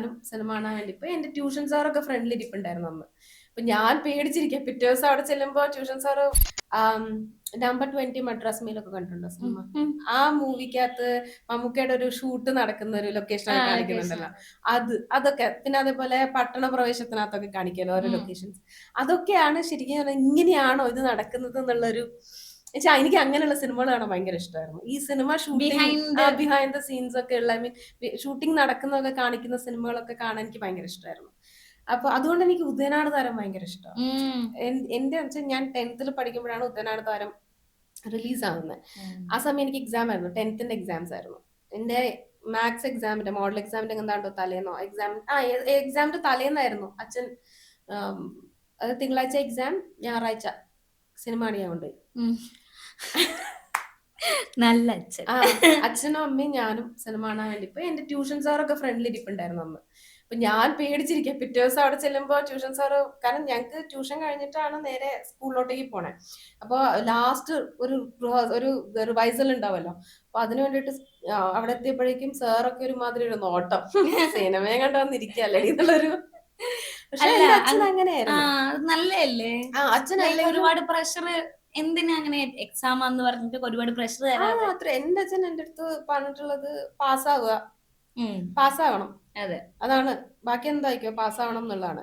ഞാനും സിനിമ കാണാൻ വേണ്ടി ഇപ്പൊ എന്റെ ട്യൂഷൻ സാറൊക്കെ ഫ്രണ്ടിൽ ഇരിപ്പുണ്ടായിരുന്നു അന്ന്. അപ്പൊ ഞാൻ പേടിച്ചിരിക്കാം. പിറ്റേ ദിവസം അവിടെ ചെല്ലുമ്പോ ട്യൂഷൻ സാറ് നമ്പർ 20 മദ്രാസ് മെയിലൊക്കെ കണ്ടിട്ടുണ്ടോ സിനിമ? ആ മൂവിക്കകത്ത് മമ്മൂക്കയുടെ ഒരു ഷൂട്ട് നടക്കുന്ന ഒരു ലൊക്കേഷൻ ഒക്കെ കാണിക്കുന്നുണ്ടല്ലോ. അതൊക്കെ പിന്നെ അതേപോലെ പട്ടണ പ്രവേശത്തിനകത്തൊക്കെ കാണിക്കല്ലോ ഓരോ ലൊക്കേഷൻസ്. അതൊക്കെയാണ് ശരിക്കും പറഞ്ഞാൽ ഇങ്ങനെയാണോ ഇത് നടക്കുന്നത് എന്നുള്ളൊരു എനിക്ക് അങ്ങനെയുള്ള സിനിമകൾ കാണാൻ ഭയങ്കര ഇഷ്ടമായിരുന്നു. ഈ cinema shooting behind the scenes ഒക്കെ ഉള്ള ഷൂട്ടിംഗ് നടക്കുന്നതൊക്കെ കാണിക്കുന്ന സിനിമകളൊക്കെ കാണാൻ എനിക്ക് ഭയങ്കര ഇഷ്ടമായിരുന്നു. അപ്പൊ അതുകൊണ്ട് എനിക്ക് ഉദയനാട് താരം ഭയങ്കര ഇഷ്ടമാണ്. എന്റെ വെച്ചാൽ ഞാൻ 10th പഠിക്കുമ്പോഴാണ് ഉദയനാട് താരം റിലീസ് ആവുന്നത്. ആ സമയം എനിക്ക് എക്സാം ആയിരുന്നു, 10th എക്സാംസ് ആയിരുന്നു. എന്റെ മാത്സ് എക്സാമിന്റെ മോഡൽ എക്സാമിന്റെ എന്താണ്ടോ തലേന്നോ എക്സാമിന്റെ തലേന്നായിരുന്നു അച്ഛൻ അത് തിങ്കളാഴ്ച എക്സാം, ഞായറാഴ്ച സിനിമ കാണിക്കാൻ കൊണ്ടുപോയി. നല്ല അച്ഛൻ. അച്ഛനും അമ്മയും ഞാനും സിനിമ കാണാൻ വേണ്ടി ഇപ്പൊ എന്റെ ട്യൂഷൻ സാറൊക്കെ ഫ്രണ്ടിൽ ഇരിപ്പുണ്ടായിരുന്നു അന്ന്. അപ്പൊ ഞാൻ പേടിച്ചിരിക്കാം. പിറ്റേ ദിവസം അവിടെ ചെല്ലുമ്പോ ട്യൂഷൻ സാറ്, കാരണം ഞങ്ങക്ക് ട്യൂഷൻ കഴിഞ്ഞിട്ടാണ് നേരെ സ്കൂളിലോട്ടേക്ക് പോണേ. അപ്പൊ ലാസ്റ്റ് ഒരു റിവൈസൽ ഉണ്ടാവല്ലോ. അപ്പൊ അതിനു വേണ്ടിട്ട് അവിടെ എത്തിയപ്പോഴേക്കും സാറൊക്കെ ഒരുമാതിരി ഒരു നോട്ടം, സിനിമയെ കണ്ടു വന്നിരിക്കല്ലേ എന്നുള്ളൊരു. പക്ഷെ എന്റെ അച്ഛൻ അങ്ങനെയായിരുന്നു. നല്ലല്ലേ? അച്ഛൻ ഒരുപാട് പ്രഷർ എന്തിനാ അങ്ങനെ എക്സാം എന്ന് പറഞ്ഞിട്ട് ഒരുപാട് പ്രഷർ തരാതെ. അത്ര എന്റെ അച്ഛൻ എന്റെ അടുത്ത് പറഞ്ഞിട്ടുള്ളത് പാസ്സാവുക, പാസ്സാവണം. അതെ, അതാണ്. ബാക്കി എന്തായിക്കോ പാസ്സാവണം എന്നുള്ളതാണ്.